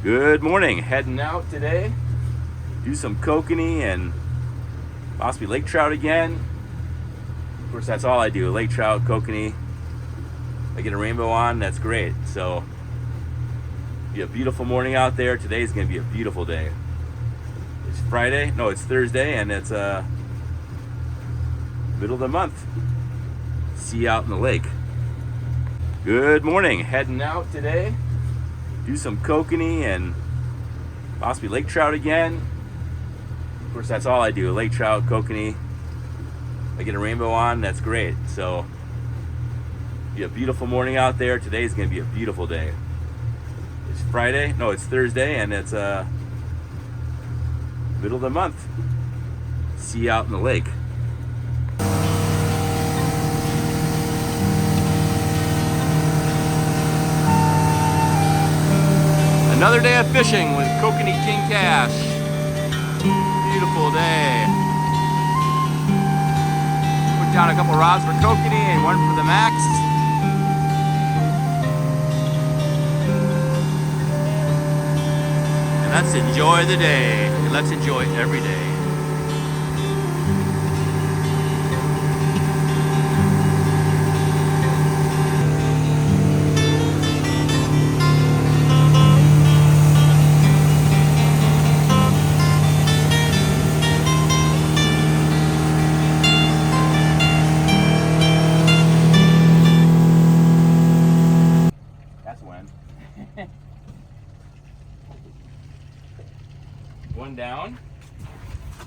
Good morning. Heading out today. Do some kokanee and possibly lake trout again. Of course, that's all I do. Lake trout, kokanee. I get a rainbow on, that's great. So, be a beautiful morning out there. Today's going to be a beautiful day. It's Friday. No, it's Thursday, and it's middle of the month. See you out in the lake. Good morning. Heading out today. Do some kokanee and possibly lake trout again. Of course, that's all I do. Lake trout, kokanee. I get a rainbow on, that's great. So, be a beautiful morning out there. Today's going to be a beautiful day. It's Friday. No, it's Thursday, and it's middle of the month. See you out in the lake. Another day of fishing with Kokanee King Cash. Beautiful day. Put down a couple rods for kokanee and one for the max. And let's enjoy the day. And let's enjoy every day. One down.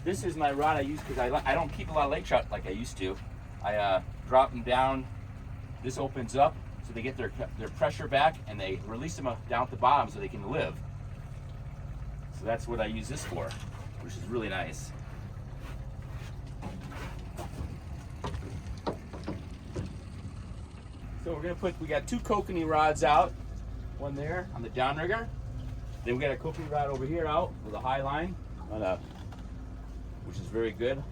This is my rod I use because I don't keep a lot of lake trout like I used to. I drop them down. This opens up so they get their pressure back and they release them down at the bottom so they can live. So that's what I use this for, which is really nice. So we got two kokanee rods out. One there on the downrigger. Then we got a kokanee rod over here out with a high line, which is very good.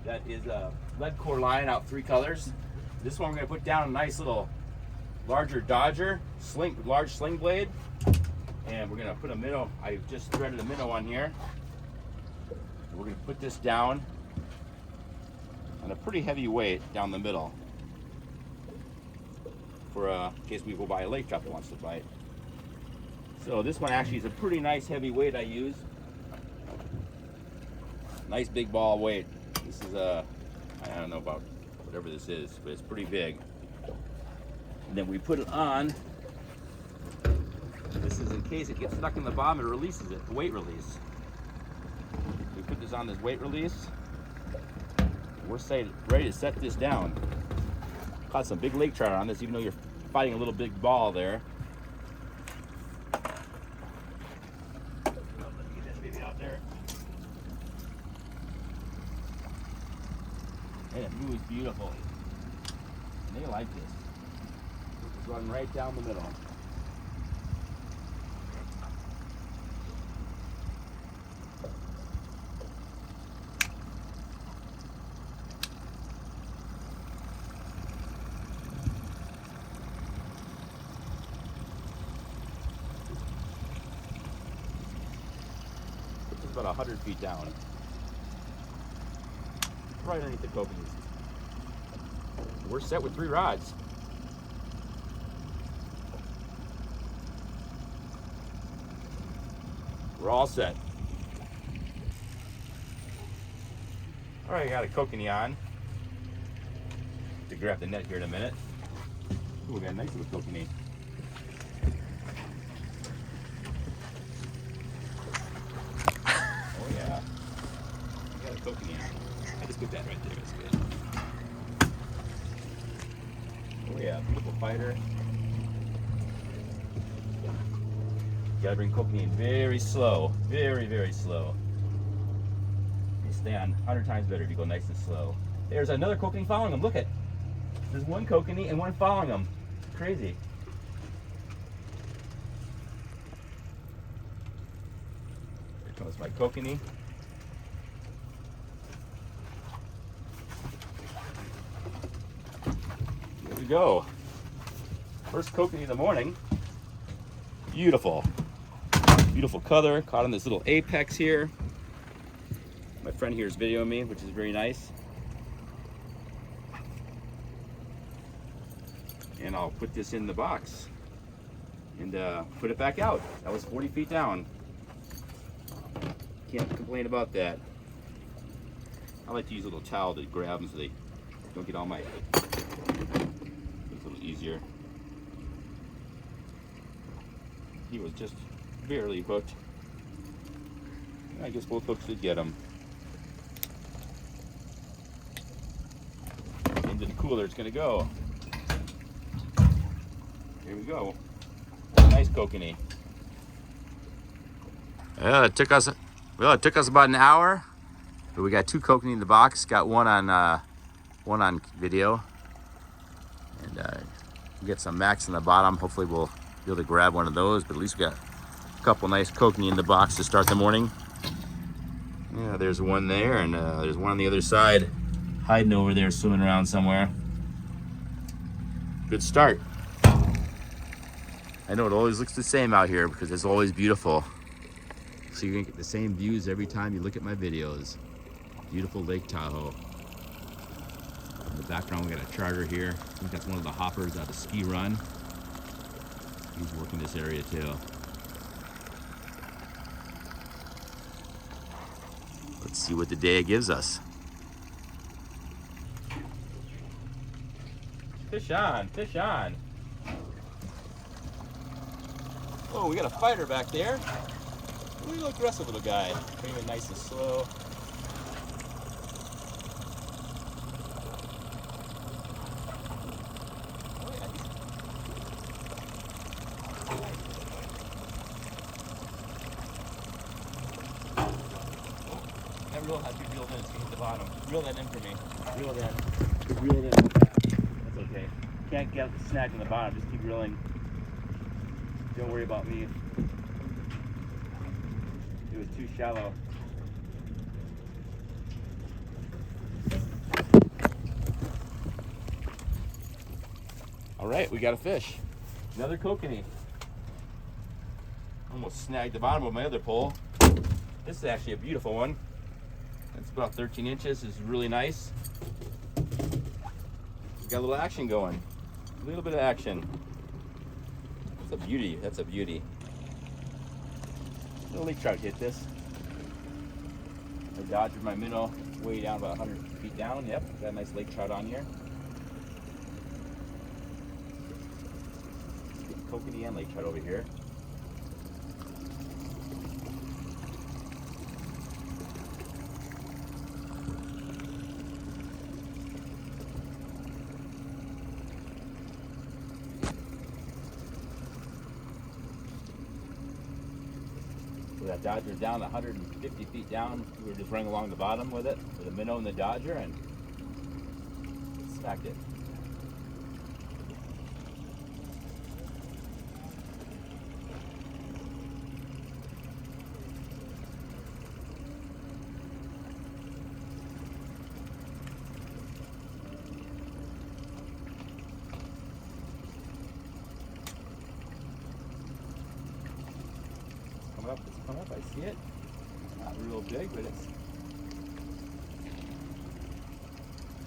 That is a lead core line out 3 colors. This one we're going to put down a nice little larger Dodger large sling blade, and we're going to put a minnow. I just threaded a minnow on here. And we're going to put this down on a pretty heavy weight down the middle for in case we go by a lake trout that wants to bite. So this one actually is a pretty nice heavy weight I use. Nice big ball weight. This is I don't know about whatever this is, but it's pretty big. And then we put it on. This is in case it gets stuck in the bottom, it releases it, the weight release. We put this on this weight release. We're ready to set this down. Caught some big lake trout on this, even though you're fighting a little big ball there. And it moves beautiful. And they like this. It's running right down the middle. It's about 100 feet down. Right underneath the kokanee. We're set with 3 rods. We're all set. All right, I got a kokanee on. To grab the net here in a minute. Ooh, we got a nice little kokanee. Oh yeah. I got a kokanee on. I just put that right there, that's good. Oh yeah, beautiful fighter. You gotta bring kokanee in very slow, very, very slow. You stay on 100 times better if you go nice and slow. There's another kokanee following him, look at. There's one kokanee and one following him. Crazy. Here comes my kokanee. Here we go. First kokanee of the morning. Beautiful. Beautiful color, caught on this little apex here. My friend here is videoing me, which is very nice. And I'll put this in the box and put it back out. That was 40 feet down. Can't complain about that. I like to use a little towel to grab them so they don't get all my... It's a little easier. He was just barely hooked. I guess both hooks did get him. Into the cooler it's gonna go. Here we go. Nice kokanee. Yeah, it took us about an hour, but we got 2 kokanee in the box. Got one on video, and we get some max in the bottom. Hopefully we'll be able to grab one of those, but at least we got a couple nice kokanee in the box to start the morning. Yeah, there's one there, and there's one on the other side, hiding over there, swimming around somewhere. Good start. I know it always looks the same out here because it's always beautiful. So you're gonna get the same views every time you look at my videos. Beautiful Lake Tahoe. In the background, we got a charter here. I think that's one of the hoppers out of Ski Run. He's working this area too. Let's see what the day gives us. Fish on, fish on. Oh, we got a fighter back there. Real aggressive little guy. Bring it nice and slow. That reel has to be reeled in. It's gonna hit the bottom. Reel that in for me. Reel it in. Reel it in. That's okay. Can't get the snag in the bottom. Just keep reeling. Don't worry about me. It was too shallow. All right, we got a fish. Another kokanee. Almost snagged the bottom of my other pole. This is actually a beautiful one. It's about 13 inches. It's really nice. We got a little action going. A little bit of action. That's a beauty. That's a beauty. Little lake trout hit this. I dodged my minnow way down about 100 feet down. Yep, got a nice lake trout on here. Kokanee and lake trout over here. That dodger's down 150 feet down. We were just running along the bottom with it, with a minnow and the dodger, and smacked it. It's coming up, I see it. Not real big, but it's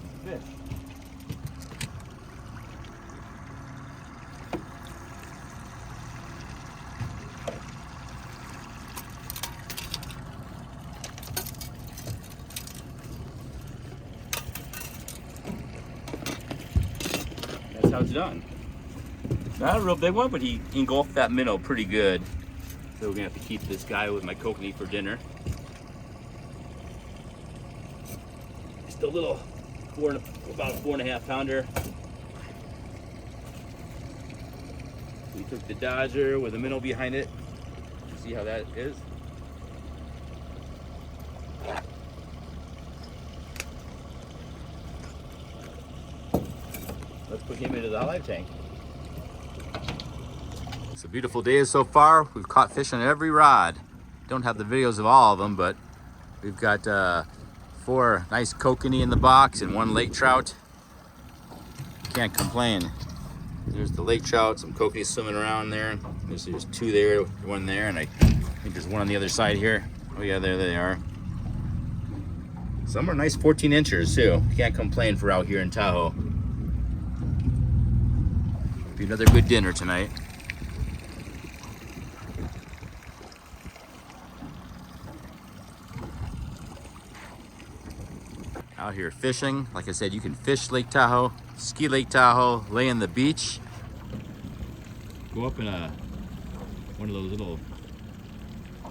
a fish. That's how it's done. Not a real big one, but he engulfed that minnow pretty good. So we're gonna have to keep this guy with my kokanee for dinner. Just a little, about a 4.5 pounder. We took the dodger with a minnow behind it. See how that is? Let's put him into the live tank. It's a beautiful day so far. We've caught fish on every rod. Don't have the videos of all of them, but we've got 4 nice kokanee in the box and 1 lake trout. Can't complain. There's the lake trout, some kokanee swimming around there. There's two there, one there, and I think there's one on the other side here. Oh yeah, there they are. Some are nice 14 inchers too. Can't complain for out here in Tahoe. Be another good dinner tonight. Out here fishing. Like I said, you can fish Lake Tahoe, ski Lake Tahoe, lay on the beach, go up in one of those little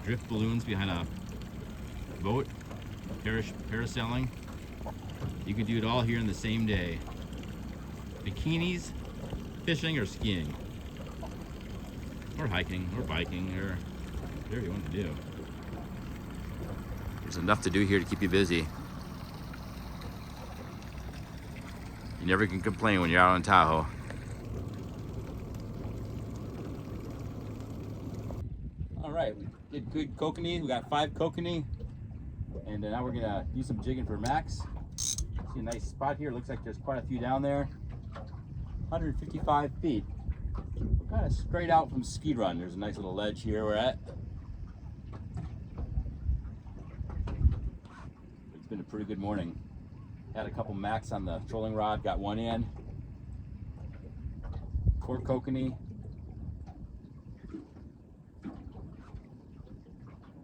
drift balloons behind a boat, parasailing. You can do it all here in the same day. Bikinis, fishing, or skiing, or hiking, or biking, or whatever you want to do. There's enough to do here to keep you busy. You never can complain when you're out on Tahoe. All right, we did good kokanee. We got 5 kokanee, and now we're gonna do some jigging for Max. See a nice spot here. Looks like there's quite a few down there. 155 feet. We're kind of straight out from Ski Run. There's a nice little ledge here we're at. It's been a pretty good morning. Had a couple Max on the trolling rod, got one in. 4 kokanee. I'm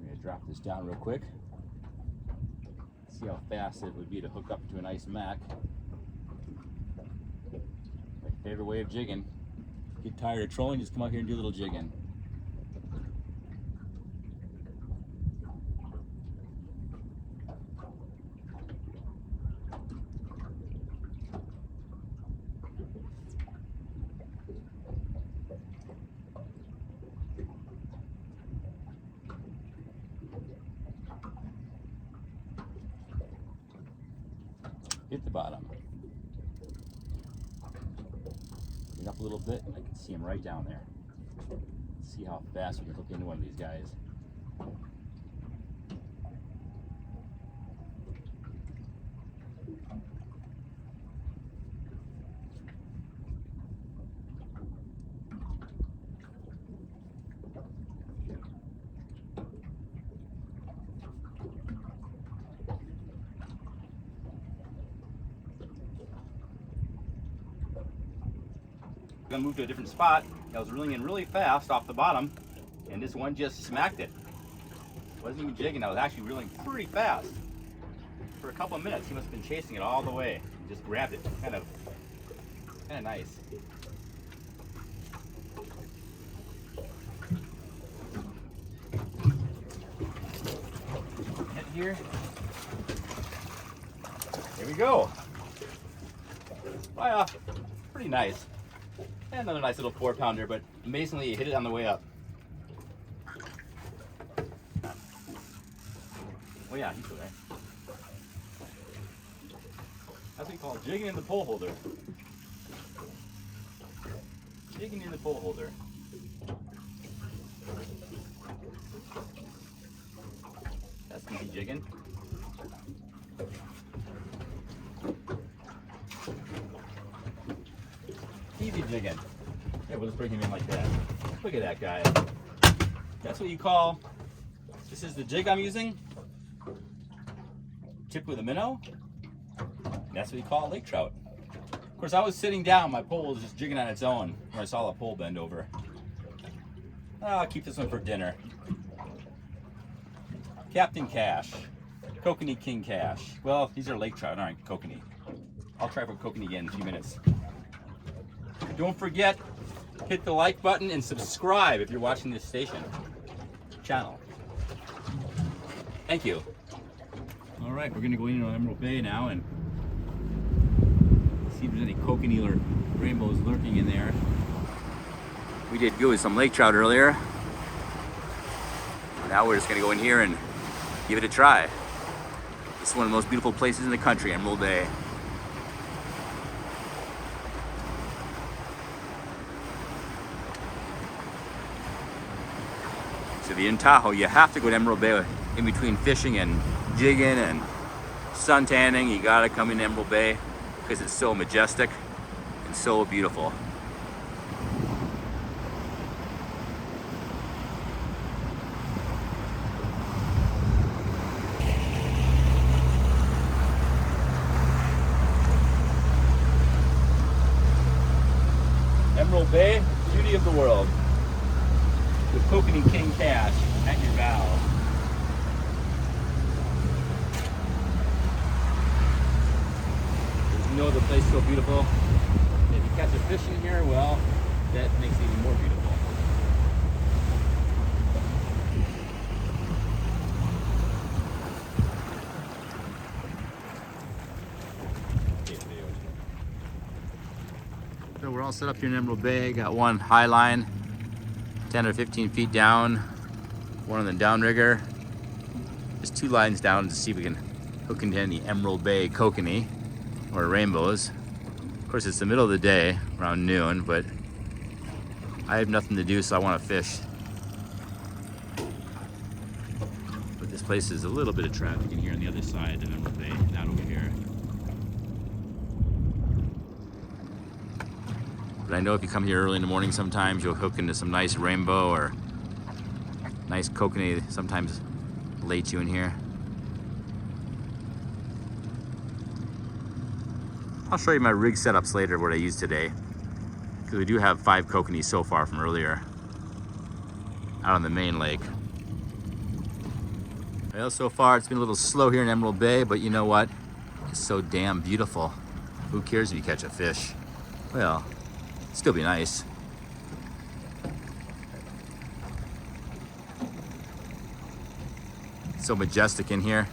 gonna drop this down real quick. See how fast it would be to hook up to a nice Mac. My favorite way of jigging. Get tired of trolling, just come out here and do a little jigging. Hit the bottom. Bring up a little bit, and I can see him right down there. Let's see how fast we can hook into one of these guys. I'm gonna move to a different spot. I was reeling in really fast off the bottom, and this one just smacked it. Wasn't even jigging. I was actually reeling pretty fast for a couple of minutes. He must have been chasing it all the way. He just grabbed it. Kind of nice. Hit here. There we go. Well, pretty nice. And another nice little 4-pounder, but amazingly you hit it on the way up. Oh yeah, he's there. That's what we call jigging in the pole holder. Jigging in the pole holder. That's easy jigging. Easy jigging. Yeah, we'll just bring him in like that. Look at that guy. That's what you call, this is the jig I'm using. Tipped with a minnow. And that's what you call a lake trout. Of course, I was sitting down, my pole was just jigging on its own when I saw the pole bend over. I'll keep this one for dinner. Captain Cash. Kokanee King Cash. Well, these are lake trout, aren't kokanee. I'll try for kokanee again in a few minutes. Don't forget, hit the like button and subscribe if you're watching this channel. Thank you. All right, we're gonna go into Emerald Bay now and see if there's any kokanee or rainbows lurking in there. We did good with some lake trout earlier. Now we're just gonna go in here and give it a try. This is one of the most beautiful places in the country, Emerald Bay. So in Tahoe, you have to go to Emerald Bay in between fishing and jigging and sun tanning. You gotta come in Emerald Bay because it's so majestic and so beautiful. of the world with Kokanee King Cash at your bow. There's no other place so beautiful. If you catch a fish in here, well, that makes it even more beautiful. So we're all set up here in Emerald Bay. Got one high line, 10 or 15 feet down, one on the downrigger. Just 2 lines down to see if we can hook into any Emerald Bay kokanee or rainbows. Of course, it's the middle of the day, around noon, but I have nothing to do, so I want to fish. But this place is a little bit of traffic in here on the other side of Emerald Bay, not over here. But I know if you come here early in the morning, sometimes you'll hook into some nice rainbow or nice kokanee. Sometimes late you in here. I'll show you my rig setups later, what I used today, because we do have 5 kokanee so far from earlier out on the main lake. Well, so far it's been a little slow here in Emerald Bay, but you know what? It's so damn beautiful. Who cares if you catch a fish? Well, still be nice. So majestic in here.